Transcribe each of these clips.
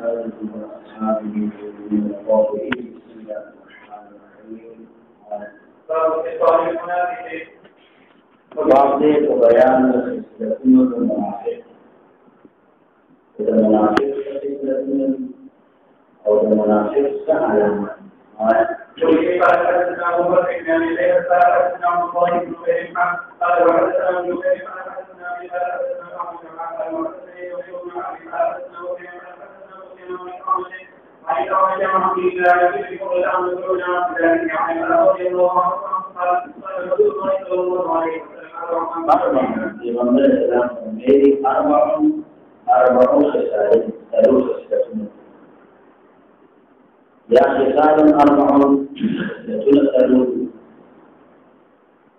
آله وأصحابه من الغافلين. بسم الله الرحمن الرحيم. باب بيان خصلتين المنافق. إذا المنافق خصلتين أو المنافق علامة. يا خصال أربع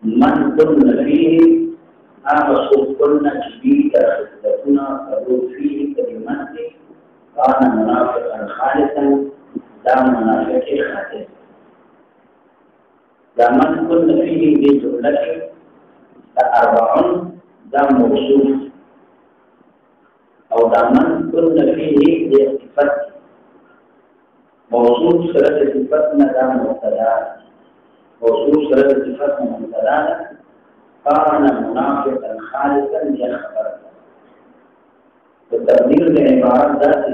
من كن فيه أبصر كن جديد خصلتنا فلو فيه كلمات كان منافقا خالصا لا منافق خالص. لا من كن فيه بجملة أربع لا موصوف أو لا من كن فيه باصفة موصوف شرط صفتنا دا مبتدا موصوف شرط صفتنا مبتدا كان منافقا خالصا يخبر. التقدير بعبارة ذات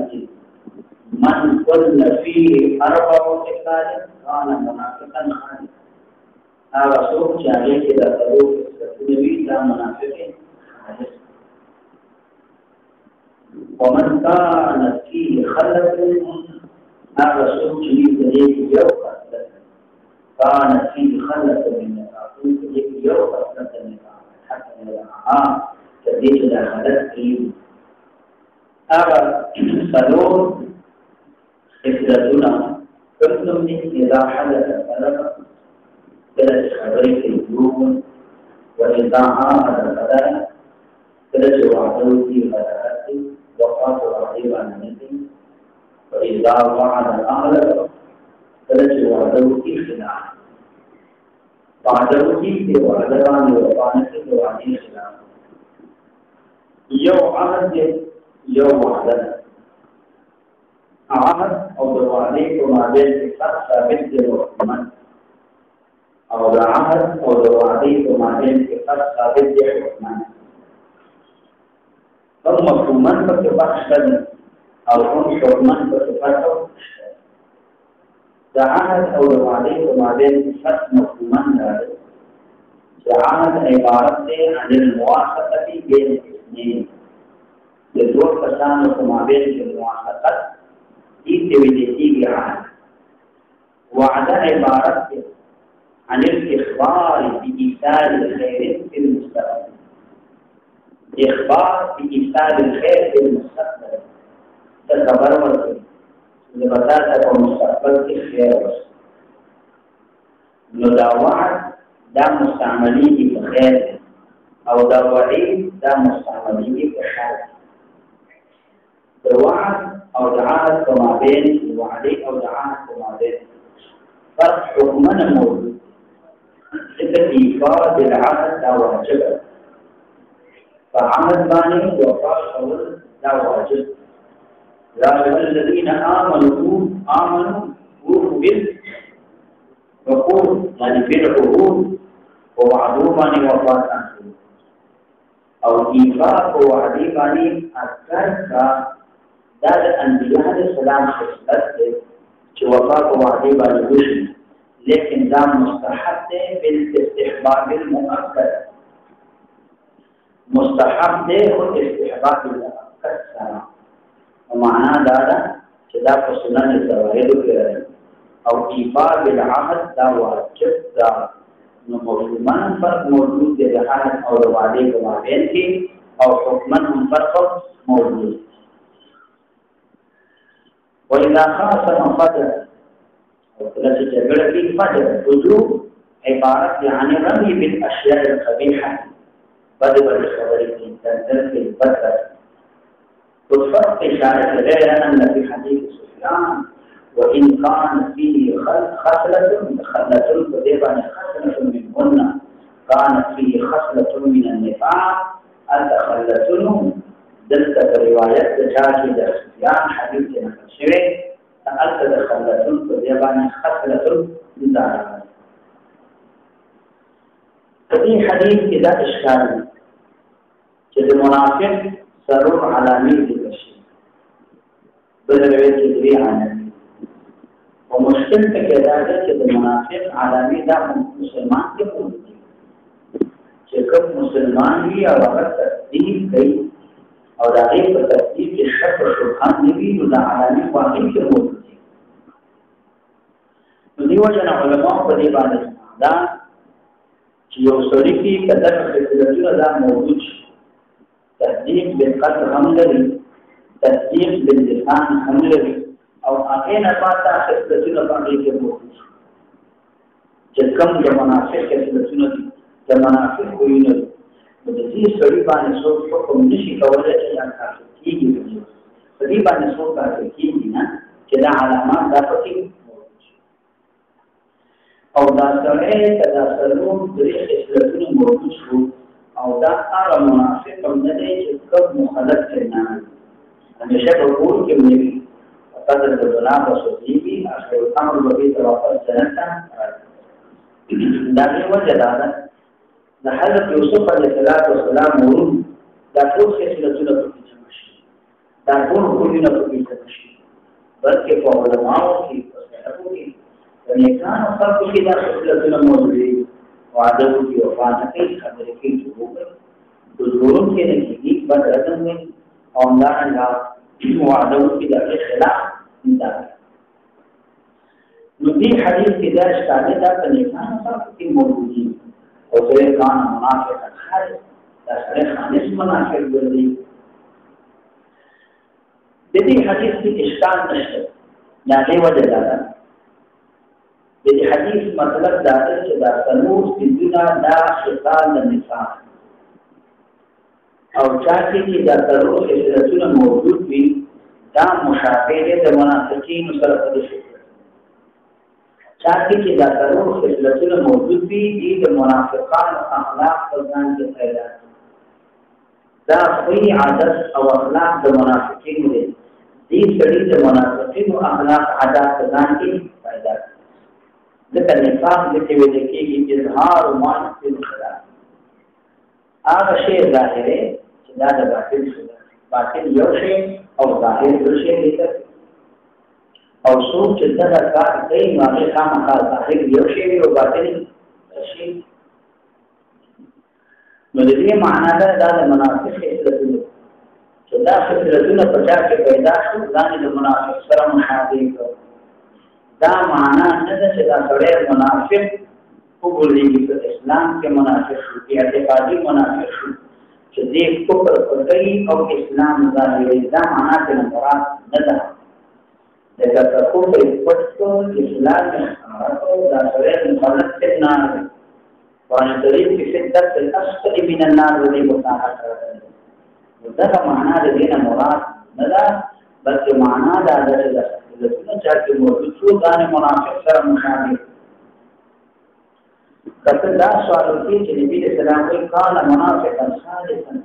من كن فيه أربع خصال كان منافقا خالصا. هذا صوت جاري كده تروح النبي لا منافق خالص. ومن كان فيه خلة هذا الصوت جديد ذلك يوقع كان فيه خلة من نفاقين ذلك يوقع خلة من نفاقين حتى يلعها تديك داخلت فيه هذا سلور خفلتنا كل من إذا حدث فلما ثلاث خبريك الجنون وإذا عاهد فلا ثلاث وعدوتي فلا وقات رقيبا منه وإذا وعد الأهل فلج وعدوه خلاف وعدوه وعدان وعدانك وعدين خلاف يو عهد يو وعدنا عهد أو دواليك وما بين فقط ثابت وحكمان أو عهد أو دواليك وما بين فقط ثابت وحكمان ثم حكمان فكبخشن أو حكمان فكبخشن عهد أو دواليك وما بين فقط مفهومان ذلك. عهد عبارة عن المواثقة بين الاثنين لدور فسان وما بين المواثقة في عهد. وعد عبارة عن الإخبار بإيصال الخير في المستقبل. إخبار بإيصال الخير في المستقبل تخبر وكذا لبتاتا ومستقبل الخير دا وعد دا مستعملين بخير أو دا وعيد دا مستعملين بخير. الوعد أو دعاء وما بين الوعد أو دعاء وما بين فرق حكمنا موجود. إيفاء بالعهد دا واجب فعهد باني وفاء قول دا واجب. يا أيها الذين آمنوا وفوا بالعقود يعني بالعهود ووعدوا باني وفاء عنه أو إيفاء ووعدي باني أكثر دار الأنبياء السلام خصلت جو وفاء ووعدي باني وشي لكن دا مستحب بالاستحباب المؤكد. مستحب والاستحباب المؤكد سلام ومعنى هذا كذا فصلنا الزواهر أو إيفاء بالعهد دا واجب دا مفهومان فرق موجود بالعهد أو الوعد وما بينه أو حكمان فرق موجود. وإذا خاصم فجر وثلاث جبل في فجر وجوب عبارة عن الرمي بالأشياء القبيحة بدل الخبر في تنزل في البدر. والفرق إشارة غير أن في حديث سفيان وإن كان فيه خصلة فديبان خصلة منهن كانت فيه خصلة من النفاق أتخلتن دلته روایت د چا چې د سفیان حدیث نقل شوی هلته د خلتون په ځای باندې خصلتون داره په دې حدیث کې دا اشکال دی چې د منافق ضرور علامې ذکر شي بل روایت کې درې علامې او مشکل پکې دا ده چې د منافق علامې دا مسلمان کې پوهېږي چې کوم مسلمان وي او هغه تصدیق کوي او د هغې په تصدیق کې شک او شبهه نه وي نو دا علامې په هغې کې موجود دي نو دې وجه نه علماو په دې باندې دا چې یو سړي کې که دغه خصلتونه دا موجود شي تصدیق بالقلب هم لري تصدیق باللسان هم لري او هغې نه بعد دا خصلتونه په هغې کې موجود شي چې کوم د منافق خصلتونه دي د منافق خویونه دي نو د دې سړي باندې څوک حکم نشي کولی چې دا کافر کېږي په دې باندې څوک کافر کېږي نه چې دا علامات دا پکې موجود شي او دا سړی که دا څلور درې خصلتونه موجود شو او دا هغه منافق هم نه دی چې کوم مخالف ترې نه همیشه په کور کې هم نه وي قدر د ګناه به سوځېږي اخر الامر به بېرته واپس جنت ته راځي دا دې وجه دا ده د حضرت یوسف علیه السلام ورون دا ټول خصلتونه پکې جمع شي دا ټول خویونه پکې جمع شي بلکې په علماو کې په صحابو کې د نیکانو خلکو کې دا خصلتونه موجود دي وعده وکړي وفا نه کوي خبرې کوي دروغ وایي د دروغ کې نه کېږي بد رسم وایي او همدارنګه وعده وکړي د هغې خلاف دا نو دې حدیث کې دا اشکال دا په نیکانو خلکو کې موجود دي او سره کان منافق خالص دا سره خالص منافق ګرځي د دې حدیث کې اشکال نشته دا دې وجه ده د دې حدیث مطلب دا دی چې دا څلور سیندونه دا خصال نفاق او چا چې دا څلور خصلتونه موجود وي دا مشابه دي د منافقینو سره په دې چاہتی کہ دا ضرور خصلتونه موجود وي دي د منافقانو اخلاق په ځان کې پیدا دا خوی عادت او اخلاق د منافقینو دي دې سړي د منافقینو اخلاق عادت په ځان کې پیدا ځکه نفاق د کې ویل کېږي اظهار ما فی الخلاف هغه شی ظاهره چې دا د باطل شي باطل یو شی او ظاهر بل شی دی او څوک چې دا کار کوي نو هغه خامخا ظاهر یو شی او باطن شي نو د دې معنا دا د منافق خصلتونه چې دا خصلتونه په چا کې پیدا شو ځان د منافق سره مشابه کړو دا معنا نه ده چې دا سړی منافق وګورئ په اسلام کې منافق شو یا اعتقادي منافق شو چې دې کفر کوي او اسلام ظاهري دا معنا ته مراد نه ده لکه کفر پټو اسلام او دا سره مخالف نه وان طریق کې شدت الاسفل من النار ودې مصاحبه کوي دا معنا د دې نه مراد نه ده بلکې معنا دا ده چې لکه چې موجود شو دا منافق سره مشابه کله دا سوال کوي چې نبی اسلام کوي کان منافقا خالصا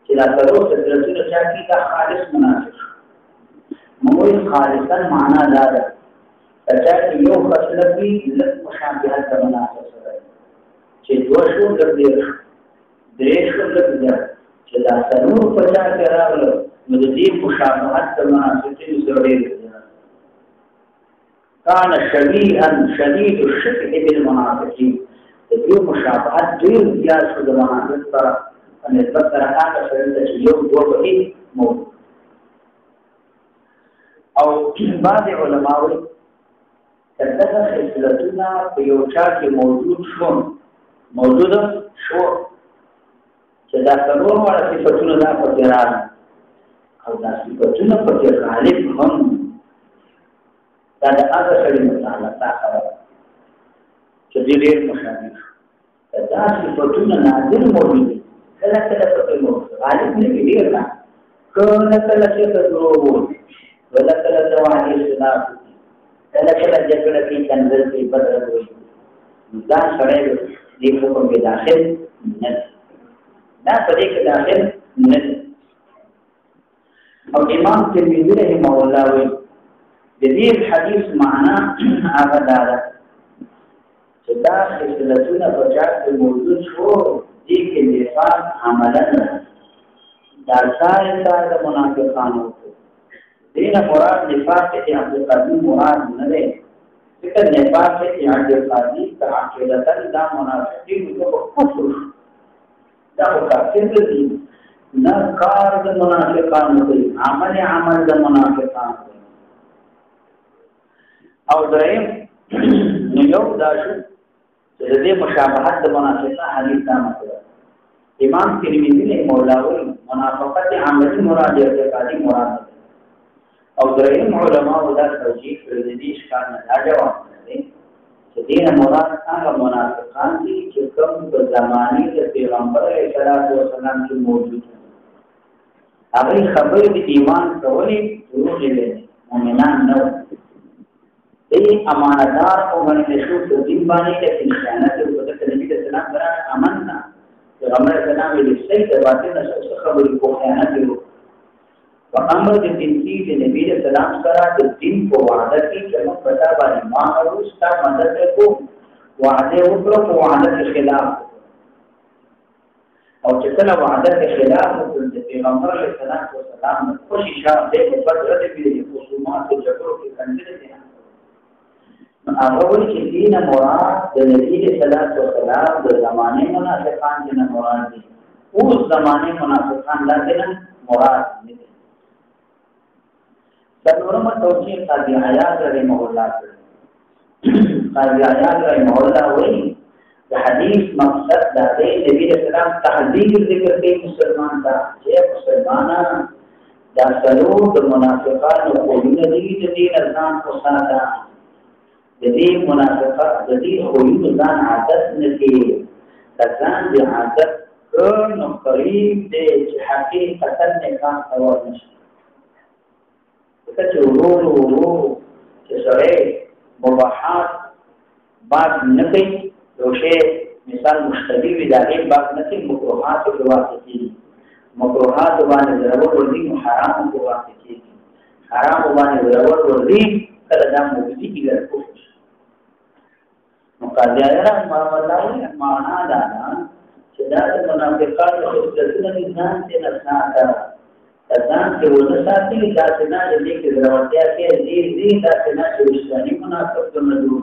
چې دا ضرور خصلتونه چې دا خالص منافق موږ خالصا معنا دا ده چې یو خصلت وي لږ مشابهت د منافق سره چې دوه شو درې شو چې دا څلور په چا کې راغله نو د دې مشابهت د منافقینو سره ډېر کان شبیها شدید الشبه بالمنافقین د دې مشابهت ډېر زیات شو د منافق سره په نسبت سره هغه چې یو دوه پکې موجود او بعض علماء وایي دغه خصلتونه په یو چا کې موجود شو چې دا څلور واړه صفتونه دا پکې راغلي او دا صفتونه پکې غالب هم دا د هغه سړي مطالعه دا خبره چې ډېر مشابه دا صفتونه نادر موجود دي کله پکې موجود غالب نه وي ډېر نه کله چې دروغ ولا کله توانې خلاف کله جګړه کې څنګه کې بدل وي دا سره دې حکم کې داخل نه دا په دې کې داخل نه او امام ترمذی رحمه الله وی د دې حدیث معنا هغه دا ده چې دا خصلتونه په چا کې موجود شو دي کې نفاق عملا دا ځای د منافقانو دینه مراد نفاق اعتقادي مراد نه دی ځکه نفاق اعتقادي تعقیدتن دا منافقین په کفر دا کافر دي نه کار د منافقانو دی عمل د منافقانو دی او دریم نو یو دا شو چې د دې مشابهت د منافقانو حدیث دا مطلب امام ترمذی نے مولاوی منافقت عملی مراد اعتقادی مراد او دریم علماء دا توجیه کړی دي چې کار نه جواب دی چې دین مراد هغه منافقان دي چې کوم په زمانه د پیغمبر علیه السلام کې موجود هغه خبرې د ایمان کولې ضروري دي مؤمنان نه دي امانتدار او باندې شو په دین باندې د خیانت او د نبی صلی الله علیه وسلم امانت پیغمبر اسلام یې سید باطل نشه خبرې کو خیانت وکړي په امر د تنقید د نبی صلی الله علیه وسلم د دین په وعده کې چې موږ پتا باندې ما او ستا مدد کو وعده وکړو په وعده کې خلاف او چې کله وعده کې خلاف وکړ د پیغمبر علیه السلام خوشی شاه دې په بدر کې د خصومات او جګړو کې کنځل دي هغه وایي چې دین مراد د نبی صلی الله علیه وسلم د زمانه منافقان نه مراد دي اوس زمانه منافقان لا نه مراد دي څلورمه توجیه قاضي عیاض رحمه الله قاضي عیاض رحمه الله وایي د حدیث مقصد دا دی نبی صلی الله علیه وسلم تحذير ذکر کوي مسلمان ته چې مسلمانان دا څلور د منافقانو قولونه دي چې دین ځان کو ساته د دې منافقت د دې خویو ځان عادت نه کې ځان دې عادت نو قریب دې چې حقیقتا نه کار کول نشي چې ورو چې سره مباحات بعد نه کوي یو شی مثال مشتبه وي دا یې بعد نه کوي مکروهات او واسطي مکروهات باندې ضرورت ورته حرام او واسطي حرام باندې ضرورت ورته کله دا مفتی کیږي مقاضیه الله معنا دا چې دا د منافقانو خصلتونه ځان ته نه ساته ځان ته ونه ساتي دا څنګه دې کې ضرورتیا کې دې دا څنګه چې وشتنی منافق نه جوړ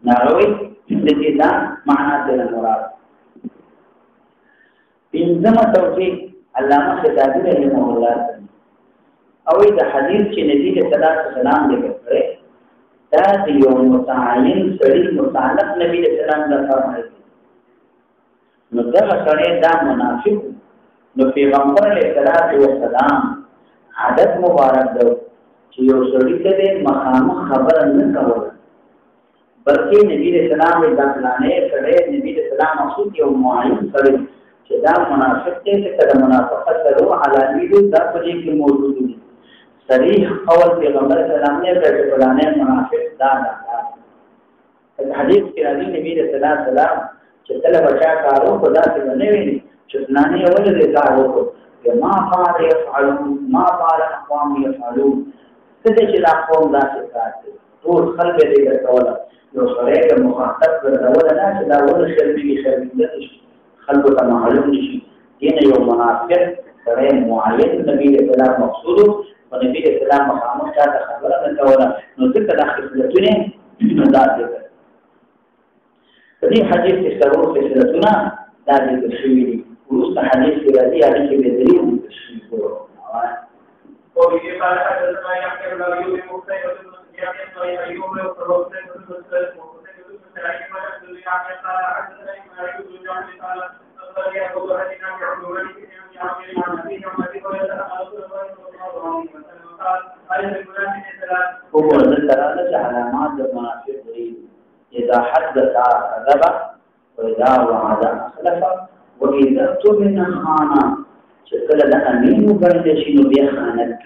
ناروي دې دا معنا ته مراد پنځمه توجیه علامه خطابی رحمه الله او دا حدیث چې نبی صلی الله علیه وسلم ذکر کړی دا یو متعین سړي متعلق نبی صلی الله علیه وسلم فرمایي نو دا سړی دا منافق نو پیغمبر علیه السلام عادت مبارک دی چې یو سړی ته مخامخ خبره نه کوله بلکې نبی صلی الله علیه وسلم دا پلانې کړې نبی صلی الله علیه وسلم مقصود یو معین سړی چې دا منافق دی چې د منافقت سره علامې دا په دې کې موجود دي صریح قول پیغمبر اسلام نے کہتے بلانے منافق دا حدیث کې راځي نبی رسول الله سلام چې تل بچا کارو خدا ته نه ویني چې نانی اول دې کارو کو ما فعل يفعلون ما فعل اقوام يفعلون څه چې لا قوم دا څه کوي ټول خلک دې کوله نو سره د مخاطب ورول نه چې دا ول شرمي خلکو ته معلوم نشي دین یو منافق سره معین نبی رسول الله مقصود ونبی اسلام مخامخ چاته خبره نه کوله نو ځکه د خصلتونه دا دي په دې حدیث کې څلور خصلتونه دا ذکر شوي دي ورسته حدیث کې راځي هغه کې به دلیل تشریح کوو او دې په اړه د ما یو کې دا یو مختلف یا کې نو یو یو پروسه د مختلف راځي په دنیا کې سره حضرت ایمانو د جان تعالی یا په دغه کې نو ورته کې یا کې نبی نو مدي کوله هو ذكرنا علامات المنافق إذا حدث كذب وإذا وعد أخلف وإذا اؤتمن خان شكل الأمين وبعد شيء بخانت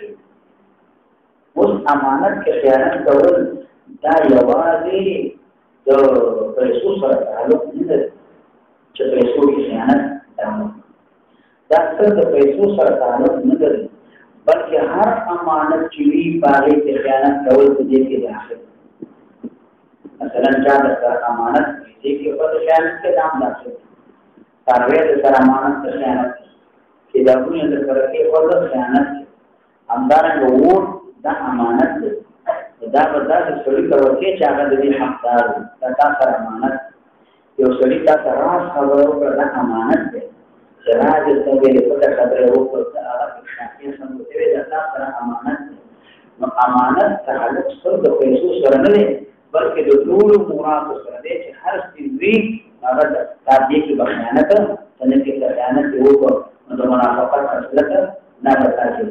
اوس امانت کې خیانت کول دا یوازې د پیسو سره تعلق نه لري چې پیسو کې خیانت دا څه د پیسو سره تعلق نه لري بلکې هر امانت چې وي باغې ته خیانت کول په دې کې داخل مثلا چا د سره امانت دې کې په خیانت کې دام داخل سروې د سره امانت ته خیانت کې دا کومه د سره کې په خیانت همدارنګه وو دا امانت دی دا په داسې سړي ته ورکې چې هغه د دې حقدار دا تاسو امانت یو سړي تاسو راز خبرو کړه دا امانت دی چې راز دې په خبره وکړه هغه شافي سم دی دا تاسو امانت دی نو امانت تعلق سره د پیسو سره نه دی بلکې د ټول مراد سره دی چې هر څه وی هغه تابع کې خیانت څنګه کې خیانت وکړه نو د منافقت اصله نه راځي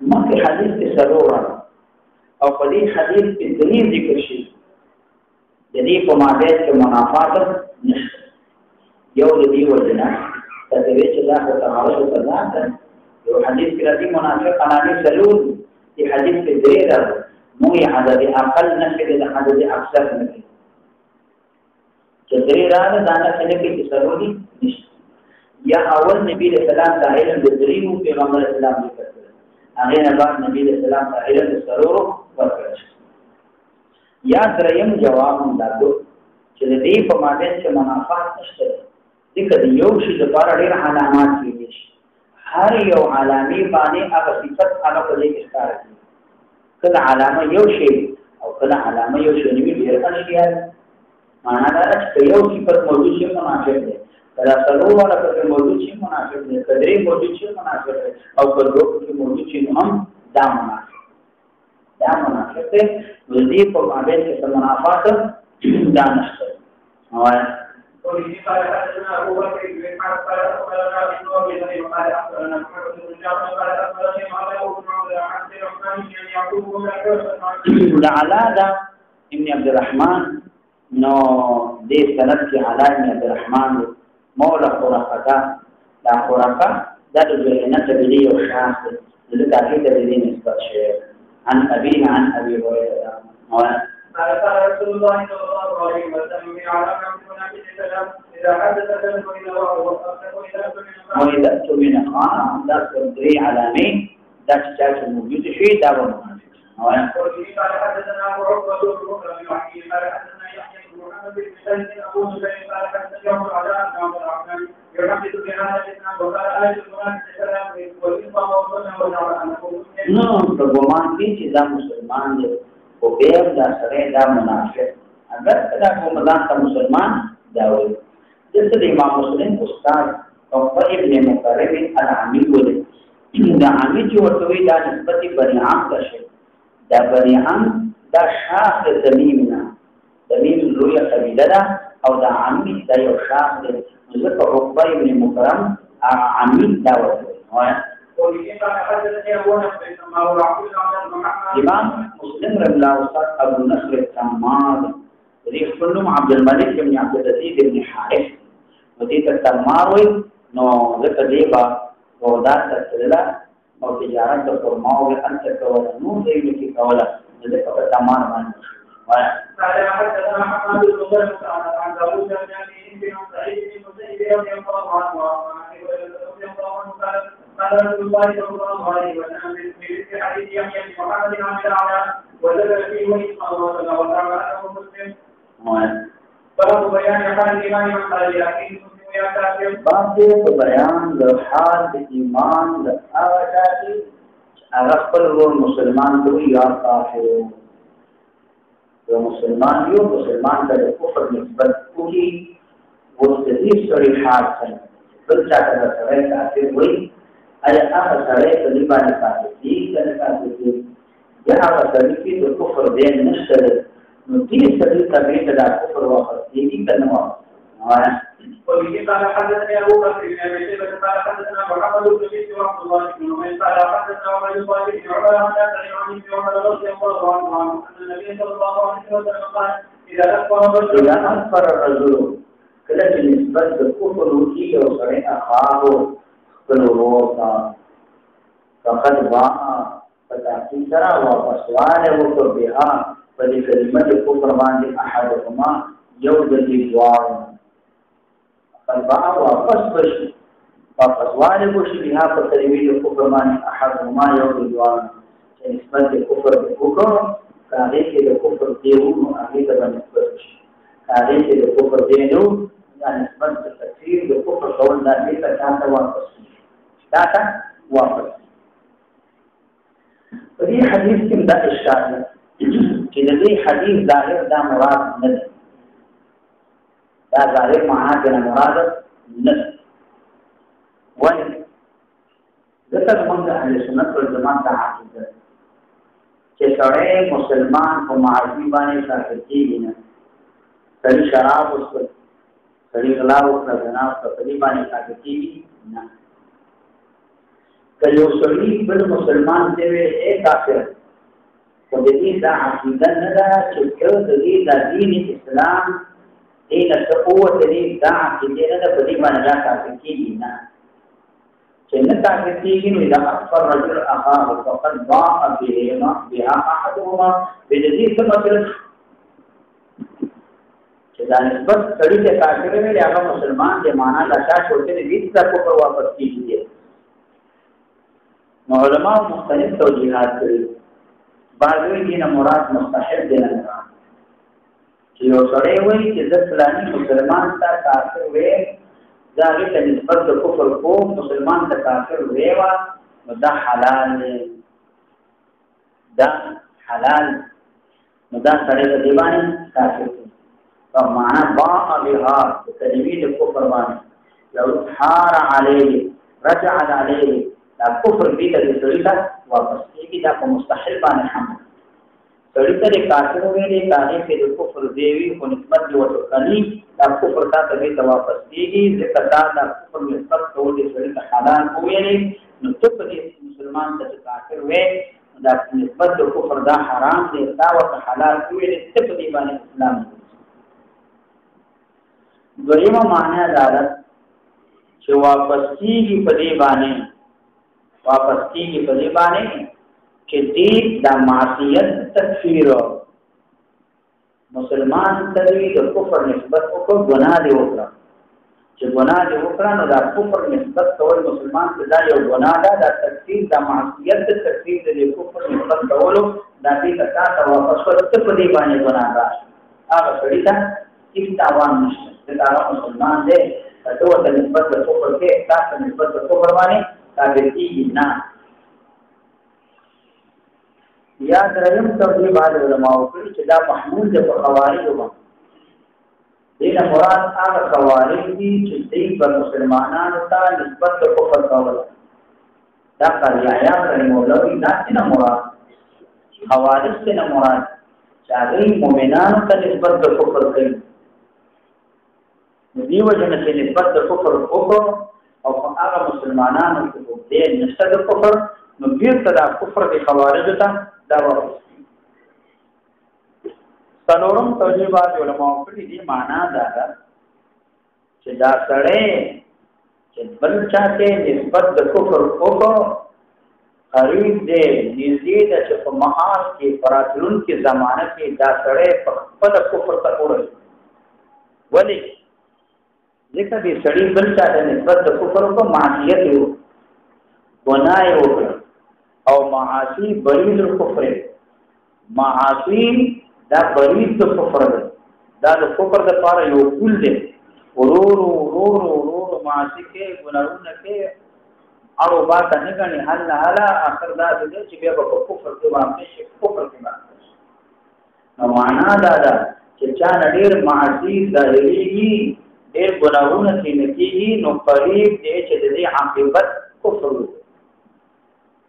مکه حدیث کې سرور او په دې حدیث کې دلیل ذکر شي د دې په مابین کې منافات نشته یو د دې وجنه تدوی چې دا په تعارض سره ده یو حدیث کې راځي منافق انانی سلول دې حدیث کې درې راځي مو یې عدد اقل نشي د عدد اکثر نه چې درې راځي دا نه کې سلولي نشته یا اول نبی رسول الله د علم د دریو پیغمبر اسلام ذکر هغه نه بعد نبی رسول الله د علم د سرورو ورکړل یا دریم جواب هم دادو چې د دې په مابین کې منافات نشته ځکه د یو شی لپاره ډېر علامات دي هر یو علامه باندې هغه صفت هغه په دې کې ښکار کوي کله علامه یو شی او کله علامه یو شی نیمه ډېر اشیاء معنا دا چې یو صفت موجود شي منافق دی دا سلو والا په موجود شي منافق دی کدرې موجود شي منافق دی او کله چې موجود شي هم دا منافق دی ولې په مابین کې منافات دا نشته وای ولې قال حدثنا ابو بكر بن حفص قال اخبرنا ابن ابي ذئب قال اخبرنا محمد بن جعفر قال اخبرني معاذ بن عبد الرحمن بن يعقوب بن علاء ابن عبد الرحمن نو دې سند کې علاء ابن عبد الرحمن مولا خرافه دا خرافه دا د جنت تبلیغ او شاهد د دې د دې نسبت شي عن أبيه عن أبي هريرة قال رسول الله صلى الله عليه وسلم على من السلام إذا حدث ذلك وإذا اؤتمن خان دا دري علامه دا چې موجود شي دا به منافق قال حدثنا أبو عقبة بن وحيد قال حدثنا يحيى بن محمد بن سعيد أبو زبير قال حدثنا يوم على بن عبد الرحمن يحدث بهذا الإسناد وقال آية المنافق السلام والإنفاق والصدقة والعمل نو په ګمان کې چې دا مسلمان دی او بیا دا سره دا منافق اگر دا کوم ځان ته مسلمان دا وایي د امام مسلم استاد او ابن مقرب العامل ولې دا عامل چې ورته وی دا نسبت بني عام ده شي دا بني عام دا شاخ زمینه زمین لوی قبیله ده او دا عامل دا یو شاخ دی ځکه عقبه ابن مقرب عامل دا وایي امام مسلم رحمه الله استاد ابو نصر التمار ريخ بن عبد الملك بن عبد العزيز بن حارث ودي التمار نو ذکر دیبا وردات تسلا او تجارت فرماو انت کولا نو دې کې کولا ذکر التمار باندې قال حدثنا محمد بن مسلم عن داوود بن بن سعيد بن مسيب رضي الله عنه قال رسول الله صلى الله عليه وسلم في حديث يحيى بن محمد عن الأعلى وذكر فيه وإسماء الله وتعالى أنه مسلم باب بيان حال الإيمان من قال لكن مسلم يا كافر باب بيان حال الإيمان لأوجاتي أغفر المسلمان دوي يا كافر مسلمان يو مسلمان کا کفر نسبت کوي وستدي سړي حال څنګه بل چا ته سره کافر وي ایا هغه سره په دې باندې کافر دي کنه کافر دي یا هغه سره چې د کفر دین نشته نو دې سړي ته د کفر واقع دي کنه وایا وفي قال حدثني ابو بكر بن ابي شيبه قال حدثنا محمد بن بشر وعبد الله بن عمر قال حدثنا عمر بن صالح بن عمر عن ابي عمر رضي الله عنه ان النبي صلى الله عليه وسلم قال اذا اكبر الرجل كلا نسبت الكفر وكي وصرع اخاه فلوروكا فقد باع فتاكي سرا وفصوانه وكبها فلكلمه الكفر باندې احدهما يوجد الجوار فالباع واپس بشي واپس والے وشي بها په کلمې د کفر باندې احدهما یو د دوه چې نسبت د کفر د وکړو هغه کې د کفر دیونو هغه ته نسبت شي هغه کې د کفر دیونو یا نسبت د تکفیر د کفر کول د دې ته ځان واپس دا ته واپس په دې حدیث کې دا اشاره چې د دې حدیث ظاهر دا مراد نه دی دا ظاهر معنا نه مراد نه وایي ځکه موږ اهل سنت والجماعت عقیده چې سړی مسلمان په معاصي باندې کافر کېږي نه سړی شراب وڅښي سړی غلا وکړي زنا په دې باندې کافر کېږي نه که یو سړی بل مسلمان دی وی کافر خو د دې دا عقیده نه ده چې د دې د دین اسلام دین څه قوت دی دا عقیده نه ده په دې باندې کافر کېږي نه چې نه کافر کېږي نو دا اکثر رجل اخاه فقد باء بها احدهما بدې څه مطلب چې دا نسبت سړی ته کافر ویل هغه مسلمان دی معنا لا شاش ورته دې څه کو واپس کېږي نو علماء مختلف توجیهات کوي بعضوی دینه مراد مستحب دی نه چې یو سړی وایي چې د فلاني مسلمان ته کافر وي دا غیته نسبت د کفر کو مسلمان ته کافر ویوا نو دا حلال دی دا حلال نو دا سړی د دیوانه کافر دی په معنا باء بها کلمې د کفر باندې لو حار علیه رجع علیه دا کفر دې ته سړی ته واپس کیږي دا په مستحل باندې حمل سړی ته کافر ویلې کاږي چې د کفر دیوی په نسبت دی ورته کلی دا کفر ته دې واپس کیږي ځکه دا د کفر نسبت کول دي سړی ته حلال ویلې نو ته په دې مسلمان ته کافر وې دا نسبت د کفر دا حرام دی دا ورته حلال ویلې ته په دې باندې اسلام دویمه معنا دا ده چې واپس کیږي په دې باندې واپس کیږي په دې باندې چې دې د معصیت تکفیر مسلمان ته د کفر نسبت او ګناه دی وکړه چې ګناه دی وکړه نو دا کفر نسبت کول مسلمان ته دا یو ګناه ده د تکفیر د معصیت تکفیر د کفر نسبت کول دا دې ته واپس ورته په دې باندې ګناه ده هغه سړی ته هیڅ تاوان نشته دا مسلمان دی ته ورته نسبت د کفر کې تاسو نسبت د کفر باندې کافر کیږي نه یا دریم توجیه بعد علماء وکړي چې دا محمول د خوارجو باندې دغه مراد هغه خوارج دي چې دوی په مسلمانانو ته نسبت د کفر کول دا قریایا کړي مولوی دا څنګه مراد خوارج څنګه مراد چې هغه مؤمنانو ته نسبت د کفر کوي نو دی وجه نه نسبت د کفر وکړو او هغه مسلمانانو چې دې نشته د کفر نو بیرته د کفر د خوارجو ته دا ورته څلورم توجیه بعد علماء کړي دي معنا دا ده چې دا سره چې بل چاته نسبت د کفر وکړو قریب دې نږدې د چې په محال کې پراتلون کې زمانه کې دا سره په خپل کفر ته وړي ولی ځکه دې سړی بل چاته نسبت د کفر کو معصیت یو ګناه یو او معاصی برید الکفر معاصی دا برید د کفر دا د کفر د پاره یو کول دی ورور معاصی کې ګناهونه کې او باندې نه غني حل اخر دا دې چې بیا په کفر کې باندې شي کفر کې باندې نو معنا دا ده چې چا نډیر معاصی ظاهري ډېر ګناهونه کې نتیجې نو قریب دې چې دې عاقبت کفر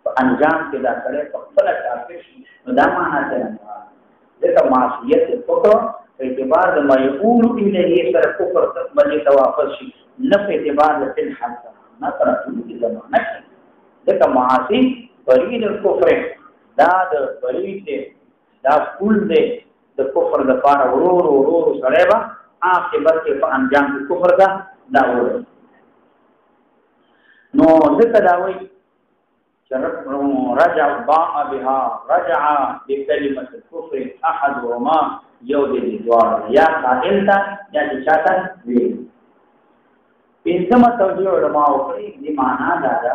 په انجام کې دا سره په خپل کافر شي نو دا معنا ده دغه معصیت کفر په اعتبار د ميقول الیه سره کفر ته باندې توافق شي نه په اعتبار د تل حالت نه تر دې زمانه دغه معاصی برید الکفر دا د برید دا کول دې د کفر د پاره ورور سره با عاقبت کې په انجام کې کفر دا وایي نو ځکه دا وایي چې رجع باء بها رجع بكلمه الكفر احدهما یو دې دوار یا قائل تا یا چې چاته وی پنځمه توجیه علماء وکړي دې معنا دا ده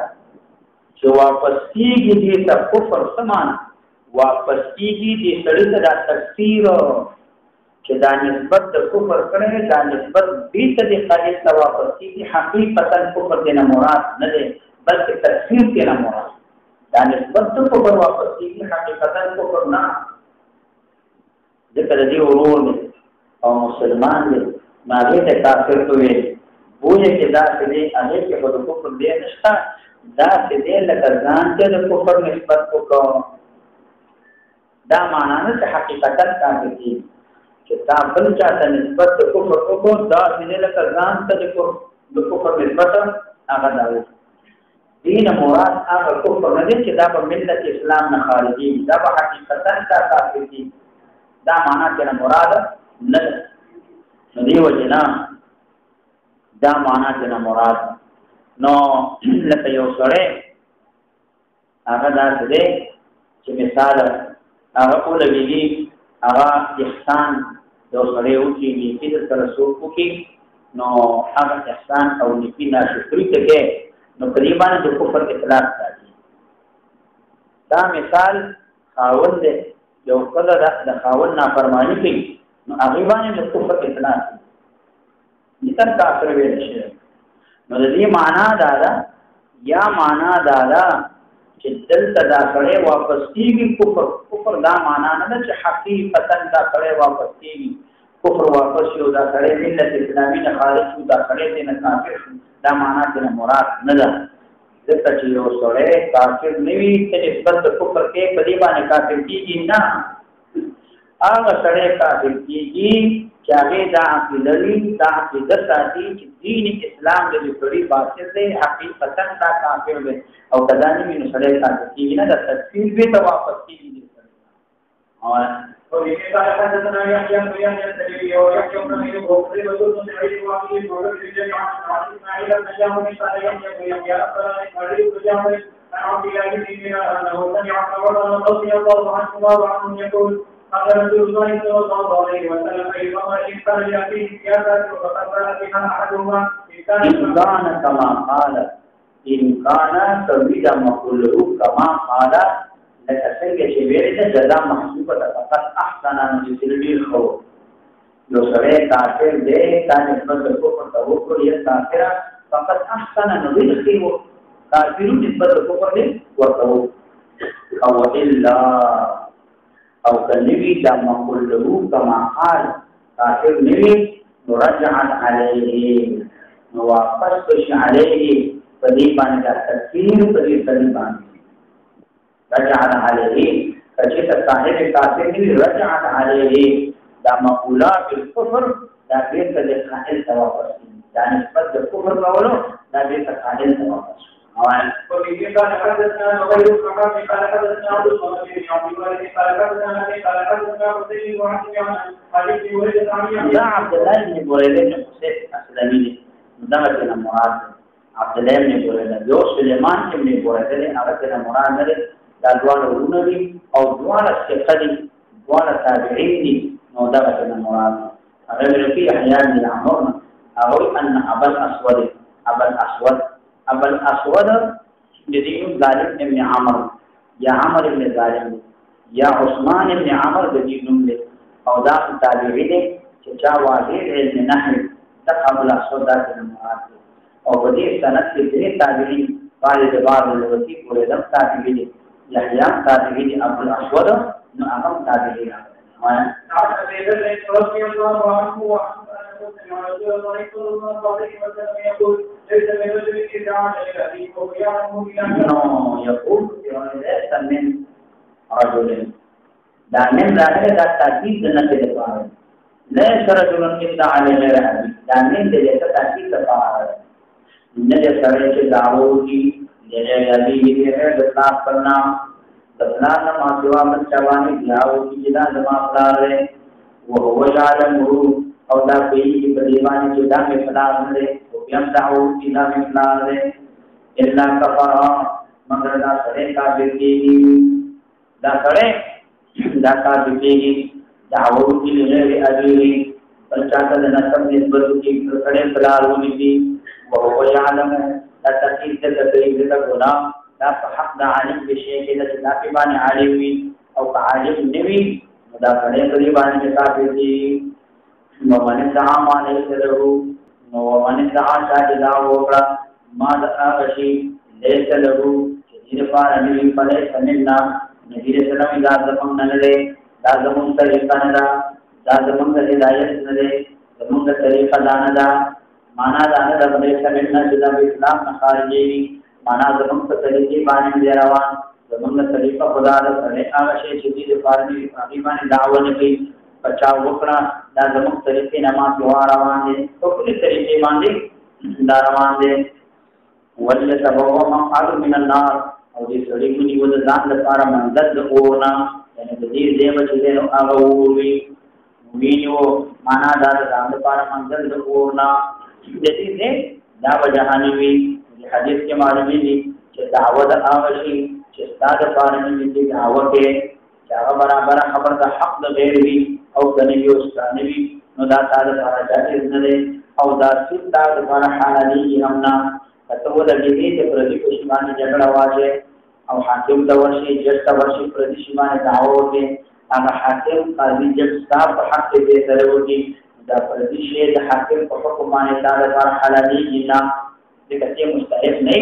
چې واپس کېږي دې ته کفر سمانه واپس کېږي دې سړي ته دا تفسیر چې دا نسبت د کفر کړي دا نسبت دې ته د خالص ته واپس کېږي حقیقتا کفر دې نه مراد نه دی بلکې تفسیر دې نه مراد دا نسبت ته کفر واپس کېږي حقیقتا کفر نه ذکر دې ورور او مسلمان دې ماګه ته کافر کوي وایي چې دا دې هغه کې په کفر دې نشته دا دې لکه ځان ته د کفر نسبت وکړو دا معنا نه چې حقیقتا کافر دي چې دا بل چاته نسبت د کفر وکړو دا دې لکه ځان ته د کفر نسبت هغه دا دین مراد هغه کفر نه دي چې دا په ملت اسلام نه خارجي دا په حقیقتا کافر دي دا معنا چې مراد نه دی وجنا دا معنا چې مراد نو لکه یو سره هغه دا څه چې مثال هغه اولویږي هغه احسان یو سره او چې نیکی سره سوق کوي نو هغه احسان او نیکی ناشکری کوي نو قریبا د کفر اطلاق راځي دا مثال خاوند یو کله د خاوند نافرمانی کوي نو هغه باندې د کفر اطلاق نتن کافر ویل شي نو د دې معنا دا ده یا معنا دا ده چې دلته دا سره واپس کیږي کفر دا معنا نه ده چې حقیقتا دا سره واپس کیږي کفر واپس یو دا سره ملت اسلامي نه خارج شو دا سره دې نه کافر دا معنا دې مراد نه ده ځکه چې یو سره کافر نوي چې نسبت کفر کې په دې باندې کافر کیږي نه هغه سره کافر کیږي چې هغه دا عقیدوي دا عقیده ساتي چې دین اسلام د لپاره باطل دی حقیقتا دا کافر دی او کدا نه ویني سره کافر کیږي نه د تفسیر به ته واپس کیږي او وإذا حدثنا يحيى بن يحيى التلميذي ويحيى بن أيوب وقتيبة بن سعيد وعقيل وابن جميعا عن إسماعيل بن جعفر قال يحيى بن يحيى أخبرنا إسماعيل بن جعفر عن عبد الله بن دينار أنه سمع عمر رضي الله عنهما وعنهم يقول قال رسول الله صلى الله عليه وسلم أيما إن كان يأتيه سياسة فقد بلغ بها أحدهما إن كان كما قال إن كان كبيرا مقوله كما قال لکه څنګه چې ویل ده جزاء محسوبه ده فقط احسن ان يسلم خو یو سره کافر دی دا نسبت کو په توکل یې کافر فقط احسن ان يدخل کافر نسبت کو په ورته او الا او کلوی دا مقول له کما قال کافر نوی مرجع عليه واپس بش عليه فدی باندې تفسیر فدی باندې رجع عليه فجئت صاحب کافر دی رجع عليه دا مقولا بالكفر دا غیر د قائل توافق دا نسبت د کفر کولو دا غیر د قائل توافق او وفي قال حدثنا غير كما قال حدثنا عبد الله بن عبد الله قال حدثنا حسين وعن حديث ولد عن يا عبد الله بن بريده بن حسين اسلمي دا څنګه مراد عبد الله بن بريده یو سليمان بن بريده هغه څنګه مراد نه دا دواړه ورونه دي او دواړه ثقه دي دواړه تابعین دي نو دا څنګه مراد هغه ورته احياء بن عمر او ان ابا الاسود جديد ظالم ابن عمر يا عمر ابن ظالم يا عثمان ابن عمر جديد له او دا تابعین دي چې چا واضح علم نحو تقبل الاسود دا مراد او په دې سند کې دې تابعین قال بعض الوثيق ولدم تابعین يحيى تابعين ابو الاسود نعم تابعين عن ابي ذر رضي الله عنه وعن رسول الله صلى الله عليه وسلم يقول ليس من رجل اذا عاد الى ابيه ويعلم يقول ليس من رجل دا من ظاهر دا تاكيد نه لپاره ليس رجل اذا على غير ابي دا من دې تاكيد لپاره نه دې سره چې داو کی جنہیں ابھی یہ ہے دفنا کرنا دفنا نما سوا من چوانی دیاو کی جدا نما پلا رہے وہ هو عالم ہو او دا کوئی کی بدیوانی جدا میں پلا رہے وہ یم دعو جدا میں پلا رہے الا کفر مگر دا سڑے کا بیٹی دا سڑے دا کا بیٹی دعو کی غیر ابھی بلچاتا نسب نسبت کی سڑے پلا رہی وهو يعلم لا تقيد تقريب الغلام لا فحق عالم بشيء كذا لا بان عالمي او عالم نبي دا کله قریبان کې کافر دي نو باندې ځام عليه له نو باندې ځان چې دا وکړه ما دا شي ليس له چې دې په اړه نه پله سمنا نبی رسول الله دا زمون نه لري دا زمون طریقه نه دا زمون د هدایت نه لري زمون د طریقه نه دا معنا دا نه د سمنا چې دا اسلام نه خارجي معنا زمون په طریقې باندې دی روان زمونږ طریقه خدا د سره هغه شی چې دې لپاره نه ایمان دعوه نه کوي بچاو وکړه دا زمونږ طریقې نه ما په روان دي په دې طریقې باندې دا روان دي ولله تبوا مقعد من النار او دې سړي کو نیو د ځان لپاره منزل د اورنا یعنی د دې دیو چې نو هغه وروي وینو معنا دا د ځان لپاره منزل د اورنا د دې دا وجهانی وی حدیث کې معلومي دي چې دعوت هغه شي چې ستاسو لپاره نه دي دعوه کې چې هغه برابر خبر د حق د غیر وي او د نبی او ستانه وي نو دا تاسو لپاره جائز نه دی او دا ستاسو لپاره حلالي هم نه کته ولګي چې پردي کو شیمانه جګړه واجه او حاکم د ورشي جست ورشي پردي شیمانه دعوه وکړي هغه حاکم قاضي جب ستاسو حق دې سره وکړي دا پردي شی د حاکم په حکم باندې تاسو لپاره حلالي نه دي کته مستحق نه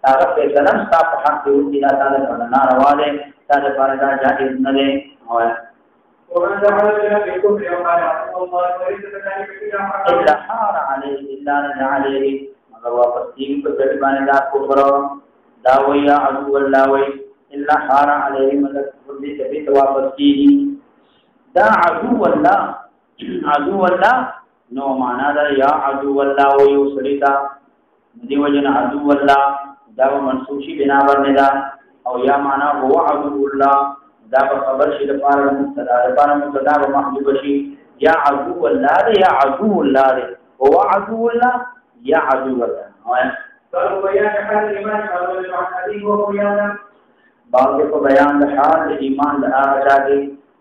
هغه په ځلم ستاسو حق دی چې دا تعالی باندې ناروا ده تاسو باندې دا جائز نه ده او ومن دخل الى الكفر وقال الله وليس كذلك الا حار عليه الا رجع عليه مگر واپس دین په ځای باندې دا کفر دا ویا عدو الله وی الا حار عليه مگر دې ته واپس کیږي دا عدو الله نو معنا دا یا عدو الله وی وسلیتا دی وجن عدو الله دا منصوب شي بنا باندې دا او یا معنا هو عدو الله دا خبر شي د پاره مبتدا او محذوف شي یا عدو الله یا عدو الله هو عدو الله یا عدو الله قال بيان حال الايمان قال الحديث وهو بيان بعض کو بیان د حال ایمان د هغه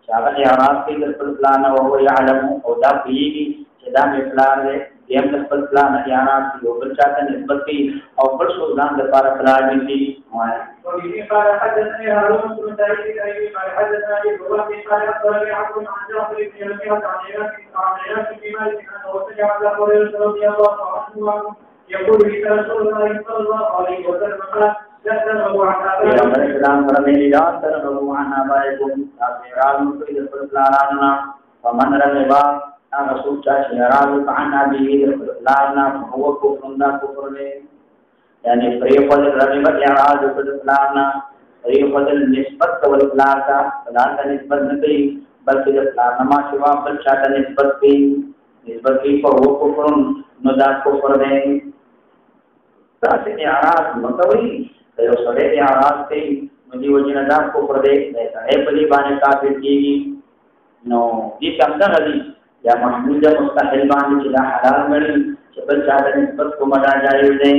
چې هغه اعراض کې د خپل پلان او هو يعلم او دا پیږي چې دا می پلان دی یم د خپل پلان اعراض یو بل چاته نسبت کوي او بل څه ځان د لپاره پلان دي وبه قال حدثني هارون بن سعيد الايوبي قال حدثنا ابي بكر قال اخبرني عبد عن جعفر بن ربيعه عن عياش بن مالك انه سمع ابا هريره رضي الله عنه يقول لك رسول الله صلى الله عليه وسلم قال لا تنهوا عن ابائكم السلام فرمایي لا تنهوا عن ابائكم تاسو کوئی د خپل پلانانو فمن رغبا رسول چې راز عن ابي پلاننا هو کفر نه یعنی پریفل رغبت اعراض په پلاننا پریفل نسبت ول پلانتا پلانتا نسبت نه کوي بلکې د پلانما شوا بل چاته نسبت کوي په هو کفر نو دا کفر نه تاسو اعراض متوي یو سره اعراض کوي نو دی وجنه دا کفر دی سره په دې باندې کافر کیږي نو دې څنګه غلي یا محمود مستحل باندې چې دا حلال غړي چې بل چاته نسبت کوم دا جایز دی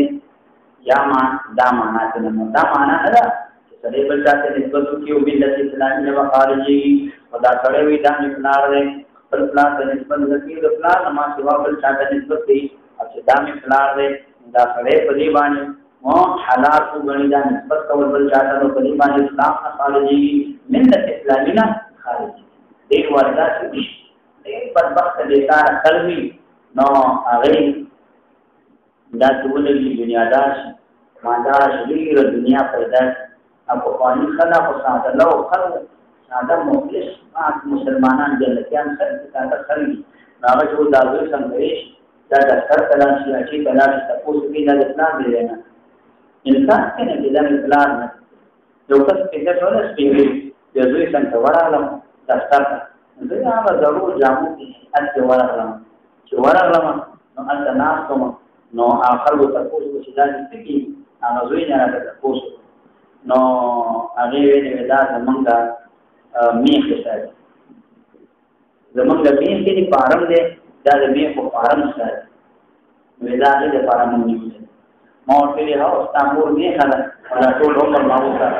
یا ما دا معنا څه نه دا معنا نه ده چې سره بل چاته نسبت کوي ملت اسلامي نه خارجي او دا سره وی دا نه پلار دی بل پلار ته نسبت کوي د پلار ما سوا بل چاته نسبت کوي او چې دا می پلار دی دا سره په دې باندې مو حالات غني دا نسبت کول بل چاته نو په دې باندې اسلام نه خارجي ملت اسلامي نه خارجي دې وردا چې دې بدبخت بیکار قلبي نو هغه دا ټول دې دنیا داش ماندار شریر دنیا پیدا اپو قانی خلا کو ساده لو خلق ساده مخلص مسلمانان جنتیان سره څنګه خلک هغه چې دا دوی څنګه دا د سر تلاشي چې تلاشي تاسو کې دا اسلام دی نه انسان کنه چې دا اسلام نه یو څه چې څه نه سپیږي د دوی څنګه ورالم دا ستاسو زه هغه ضرور جامو کې اته ورالم چې ورالم نو انت ناس کوم نو اخر تاسو چې دا سپیږي هغه دوی نه راځي تاسو نو هغه وی دا زمونږه میخ سره زمونږه میخ کې پارم دی دا د میخ په پارم سره ودا دې لپاره مونږ نیول ما ورته له هغه استعمال نه کړل ولا ټول عمر ما وکړ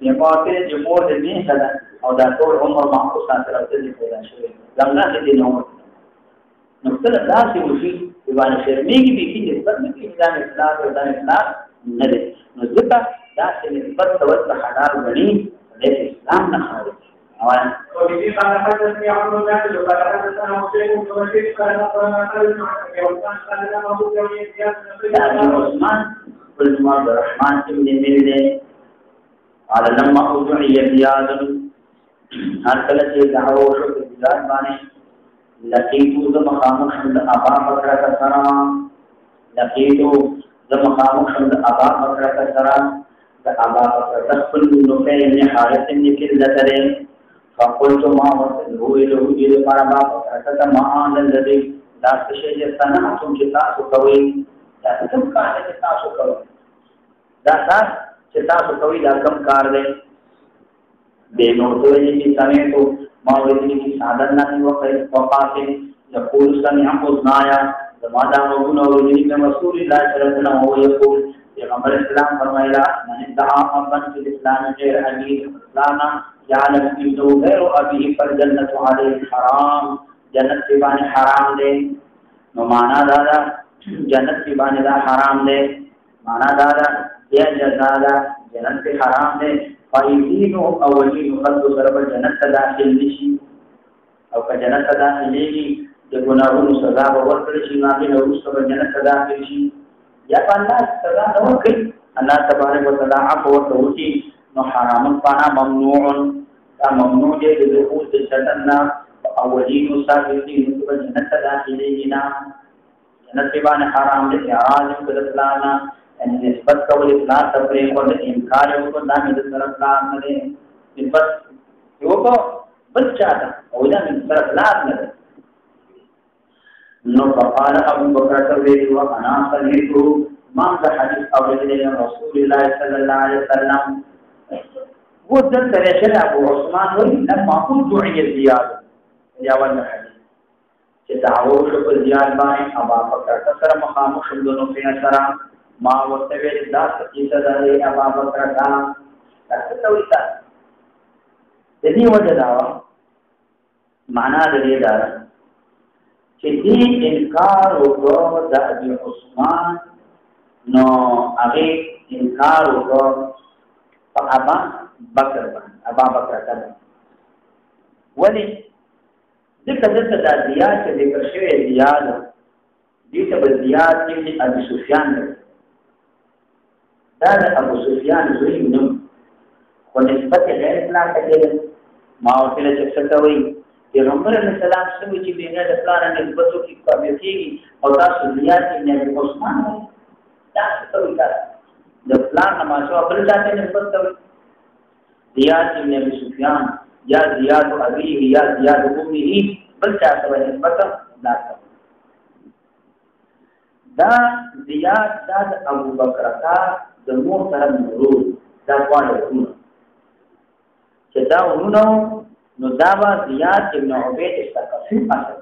یې پاتې چې مور دې نه کړل او دا ټول عمر ما کو ساتره دې پیدا شوی څنګه دې نو کله داسې وشي چې باندې شرمېږي بېخي نسبت نه کوي دا اصلاح او دا اصلاح نه دی نو ځکه داسې نسبت کول د حلال ګڼي د اسلام نه خارج وبه قال حدثني عمرو بن عبد قال حدثنا مسلم بن رشيد قال اخبرنا خالد بن عبد الرحمن قال لنا ابو بكر عثمان بن عبد الرحمن بن ميلده قال لما اوضعي زياد هر کله چې دعوه وشو په زیاد باندې لقيتو ذ مخامخ د ابا بکر سره لقيتو ذ مخامخ د ابا بکر سره د ابا بکر خپل نو په نه حالت کې کله فقلت ما وسلو له دې لپاره ما پکړه ما الذي دا څه چې ستنه کوم چې تاسو کوي دا کوم کار چې تاسو کوي دا چې تاسو کوي دا کوم کار دی د نو دوی چې څنګه ته ما وایي چې ساده نه وکړي وقاته يقول سمع حسنايا زماده وګونو ویلي چې رسول الله صلی الله علیه وسلم هو يقول پیغمبر اسلام فرمایلا من دعا ابن في الاسلام غير امين اسلام يعلم انه غير ابيه فالجنه عليه حرام جنت دی باندې حرام دی نو معنا دا جنت دی باندې دا حرام دی معنا دا یا جزاء جنت حرام دی فایدین او اولین قد ضرب جنت داخل نشي او که جنت داخل نشي د ګناهونو سزا ورکړي شي نه نو رسو جنت داخل شي یا الله سزا نو کوي الله تبارک وتعالى عفو وتوتی نو حرام فانا ممنوع دا ممنوع دی د دخول د جنت اولین صاحبین په جنت داخلي نه جنت باندې حرام دي اعاذ بالله ان نسبت کول اطلاع تفریق او انکار یو کو نامه د طرف لا نه دي نسبت یو کو بچا دا او دا من طرف لا نه نو فقال ابو بکر رضی الله عنه سمعت ما ذا حديث اورد رسول الله صلى الله عليه وسلم وذل ترشد ابو عثمان وی لما كنت دعي زياد یا ول حدیث چې دعوه شو په زیاد باندې ابا بکر سره مخامخ شندونو په سره ما ورته ویل دا چې دا ابا بکر دا څه وی تا د دې وجه دا معنا دې دا چې دې انکار وکړو د ابي عثمان نو هغه انکار وکړو په ابا بکر باندې ابا بکر کړه ولی ذکر د زیاد چې ذکر شوی زیاد دې ته زیاد ابن ابي سفيان دا د ابو سفيان زوی نو خو نسبت غیر اسلام ته کېږي ما ورته چې څه کوي پیغمبر علیه السلام سمې چې بینه د پلان نسبت کې قابل کېږي او تاسو زیاد ابن ابي عثمان دا څه کوي د پلان نمازو بل ځای نسبت کوي زیاد ابن ابي سفيان یا زیاد ابيه یا زیاد امه بل څه ته نسبت دا زیاد د ابو بکر د مور سره مرور دا وایي چې دا ورونو نو دا با زیاد ابن عبید الثقفي اصل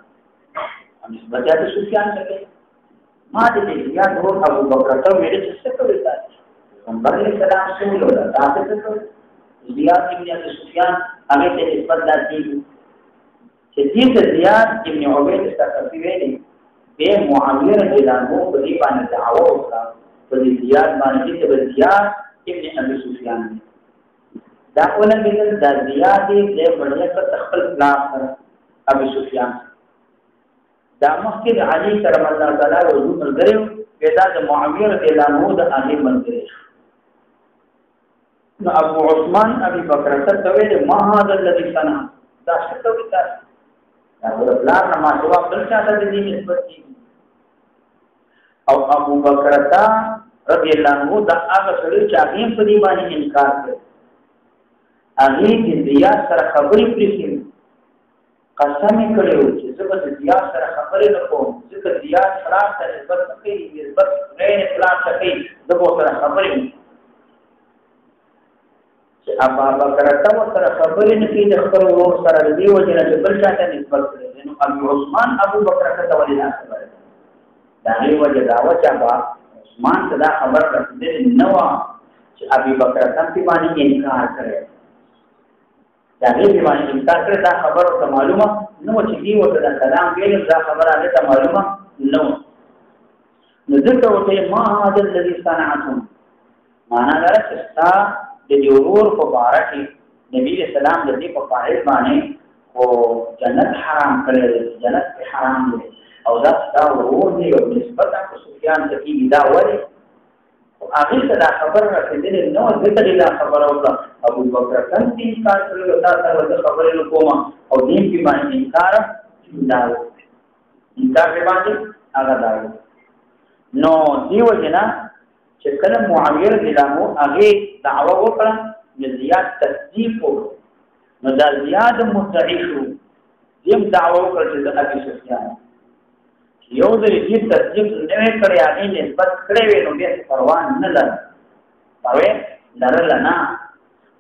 نسبت د سفیان څخه ما دې زیاد ور ابو بکر ته ویل چې څه کوي تاسو پیغمبر اسلام څخه ویل تاسو څه زیاد ابن سفیان هغه ته نسبت داتي چې دې زیاد ابن عبید الثقفي ویلي به معاویه رضی الله عنه په دې باندې دعوه وکړه په دې زیاد باندې چې زیاد ابن ابي سفيان دا ولنه د زیاد دې بڑے په تخفل پلان سره ابي سفيان دا مخکې علي کرم الله تعالی وضو ملګریو پیدا د معاویه رضی الله عنه د هغه ملګری نو ابو عثمان ابي بکر ته ویل ما هذا الذي صنع دا څه کوي تاسو دا ولر ما سوا بل څه د دې نسبت دي او ابو بکر رضی الله عنه دا هغه سړي چې هغه په دې باندې انکار کړ هغه د زیاد سره خبرې پرې قسم کړو چې زه به زیاد سره خبرې نه کوم ځکه زیاد خلاف ته نسبت کوي نسبت غیر خلاف ته کوي د مو سره خبرې چې ابو بکر سره خبرې نه کوي د خپل ورور سره دی وجه نه بل څه نسبت کوي نو ابو عثمان ابو بکر ته ولې نه خبره دا هی وجه دا و چې ابو عثمان صدا خبر رسېدل نو چې ابو بکر ته باندې انکار کړي دا غیر باندې انکار کړ دا خبره ته معلومه نو چې دی وته دا کلام ویل دا خبره هغه ته معلومه نو ذکر وته ما هذا الذي صنعتم معنا دا چې تا د جوړور په باره کې نبی اسلام د دې په فائد باندې او جنت حرام کړل جنت حرام دي او دا ورور دی او نسبت کو سفیان تکي دا وری او هغه ته دا خبره راځي نو دغه دا خبره وکړه ابو بکر څنګه انکار کړل دا څه خبره نو کومه او دین کې باندې انکار دا باندې هغه دا نو دیو جنا چې کله معاویه رضی الله عنه هغه دعوه وکړه زیات تصدیق وکړ نو دا زیاد مدعی شو دیم دعوه وکړه چې د ابي سفیان یو ځل چې تصدیق نه کړی هغه نسبت کړی وي نو بیا پروا نه لري پوهه لرل نه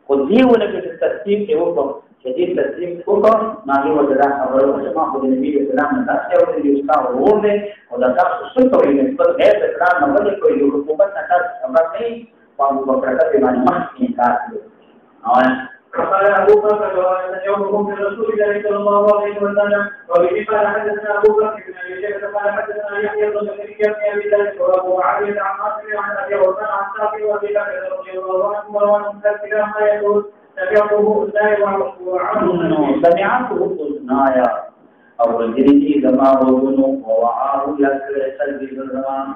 خو دیو لکه تصدیق یې وکړ چې دې تصدیق وکړ نو هغه دا خبره چې ما خو د نبی اسلام نه تاسو یو دې استاد ورور دی او دا تاسو څه کوي نسبت نه تکرار نه ولې کوي یو حکومت نه تاسو خبر نه ابو بکر ته باندې مخکې انکار کړو قال أبو بكر يومكم من رسول الله صلى الله عليه وسلم وبه قال حدثنا أبو بكر بن أبي شيبة قال حدثنا يحيى بن زكريا بن أبي ذر وأبو عبيد عن عاصم عن أبي عثمان عن ساقي وأبي بكر رضي الله عنه وروان مكثرا ما يقول سمعته أذناي أو رجلتي زما وزنه ووعاه يكر سلبي بالزمان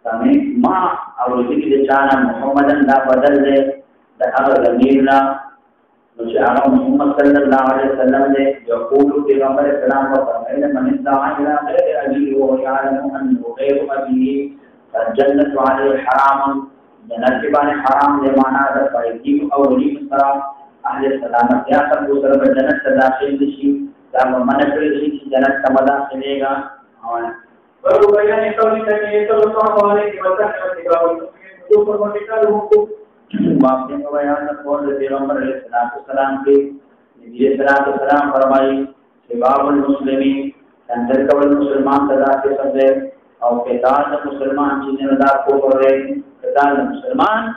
سمع ما أو رجلتي لشانا محمدا لا بدل له لأغر ضميرنا نشأ محمد صلى الله عليه وسلم يقول في غمر السلام وفرمائنا من استعان إلى غير أبيه وهو يعلم أنه غير أبيه فالجنة عليه حرام جنت بان حرام لمعنى هذا فايدين أو ولي السلام أهل السلامة يا خلق سرب جنت داخل لشي دام من کړی چې جنت ته مداخلېږي او بیان قول النبي صلى الله عليه وسلم او واقعي بیان کول د پیغمبر علیه السلام کې نبی اسلام فرمایي سباب المسلمین اندر کول مسلمان صدا کې سمجه او قتال مسلمان چې نه دا کو پرې قتال مسلمان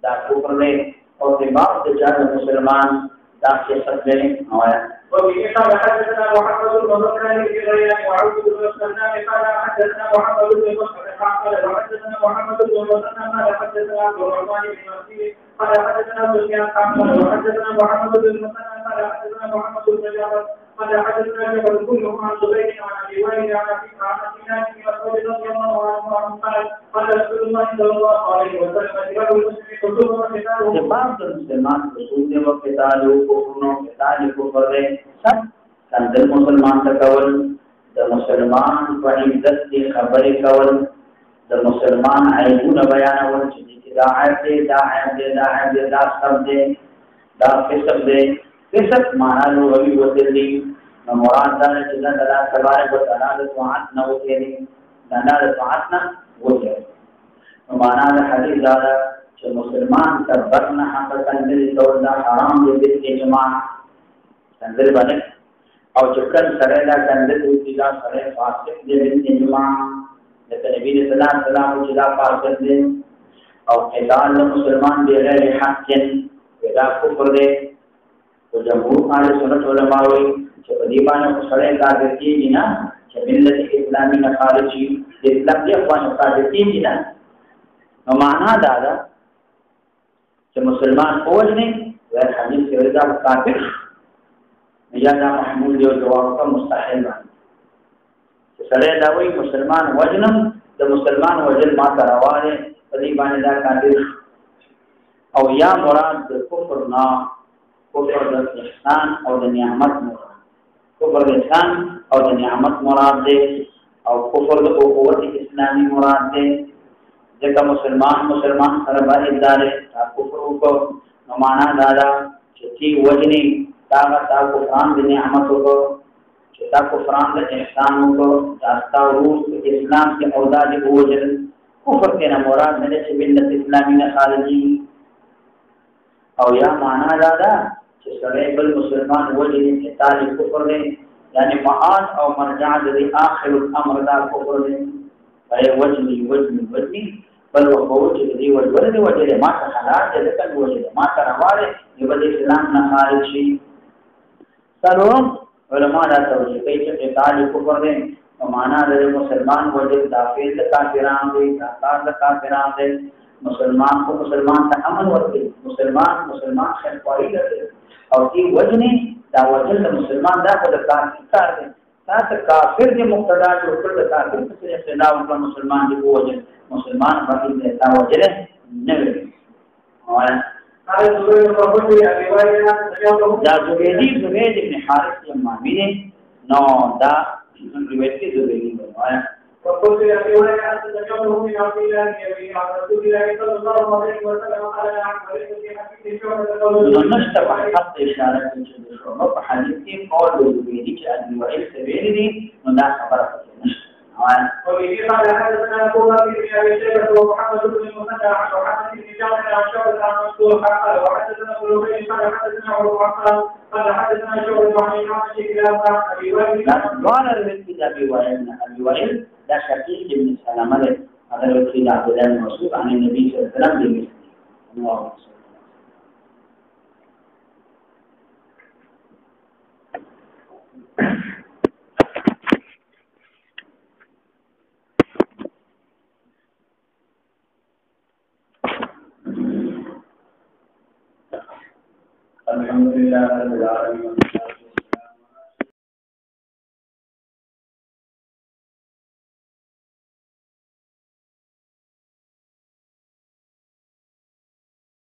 دا کو پرې او سباب د مسلمان دا کې سمجه آیا وفي قال حدثنا محمد بن بكر بن غيلان وعبد بن مسلم قال حدثنا محمد بن مسلم قال حدثنا محمد بن مسلم قال حدثنا عبد الرحمن بن مسلم قال حدثنا سفيان قال حدثنا محمد بن مسلم قال حدثنا محمد بن جعفر قال حدثنا جبل كلهم عن زبير عن ابي وائل عن ابي سنان بن مسعود رضي الله عنه قال رسول الله صلى الله عليه وسلم جبل المسلم كلهم قتالهم جباب المسلمان رسول نے وہ قتالو کفروں قتال کفر ہے سب کندل مسلمان تکول د مسلمان په عزت کی خبر کول د مسلمان عیبونه بیانول چې دا عیب دی دا سب دی دا کسب دی کسب معنا لغوي وتلی نو مراد دا چې دا الله تبارک وتعالى د طاعت نه وکړي دا د طاعت نه وکړي نو معنا د حدیث دا چې مسلمان تبرنا حق کندل کول دا حرام دی د اجماع کندل باندې او چې کله سره دا کندل دی دا سره فاسق دی د اجماع د نبی صلی الله علیه وسلم چې دا فاسق دی او قتال مسلمان بغیر حق دا کفر دی او جمهور اهل سنت علماء وایي چې په دې باندې سره کار کوي نه چې ملت اسلامي نه خارج شي د اسلام دی خو نه کار کوي نه نو معنا دا ده چې مسلمان فوج نه وای حدیث کې ورته کافر یا دا محمود یو جواب کا مستحیل باندې سره دا وایي مسلمان وجنم د مسلمان وجل ما تراواله په دې باندې دا کافر او یا مراد د کفر نه کفر د احسان او د نعمت مراد کفر د احسان او د نعمت مراد دی او کفر د قوت اسلامي مراد دی ځکه مسلمان سره باندې دار کفر وکړو نو معنا دا ده چې وجني دا کفران د نعمت وکړو چې دا کفران د احسان وکړو دا تاسو اسلام کې اولاد وجل کفر کې نه مراد نه چې ملت اسلامي نه خارجي او یا معنا دا ده چې سره بل مسلمان وجني چې تاریخ کفر دی یعنی معاد او مرجع د اخر الامر دا کفر دی اي وجني بل وقوت دې وجه ما ته حالات دې کله وجه ما ته راوړې دې د اسلام نه خارج شي سلام علماء دا توجیه کوي چې قتال کفر دی او معنا د مسلمان وجه دافع د کافرانو دی کافر د کافرانو دی مسلمان کو مسلمان ته امن ورکړي مسلمان خلقوي لري او دې وجنه دا وجه د مسلمان دا په کافر کار دی تاسو کافر دې مقتدا جوړ کړل د کافر څخه اختلاف وکړ مسلمان دې وجه مسلمان باندې دا وجه نه وي دا زبید ابن حارث یمامی دی نو دا روایت کې زبیدی بنوایا وقلت يا أخي ولا أنت تجعله من عبد الله يبي على رسول الله صلى الله عليه وسلم قال نعم وليس في حديث شعبة نشتبه حق إشارة شعبة فحديث قول زبيدي كأبي وإل سبيل دي ندا خبر نشتبه وبه قال حدثنا أبو بكر بن أبي شيبة ومحمد بن المثنى عن محمد بن جعفر عن شعبة عن منصور قال وحدثنا أبو بكر قال حدثنا أبو عمار قال حدثنا شعبة عن إمامة كلاب أبي وائل قال الرزق أبي وائل لا شكيل بن سلامة هذا الرزق عبد الله بن مسعود عن النبي صلى الله عليه وسلم بمثله الله الحمد لله رب العالمين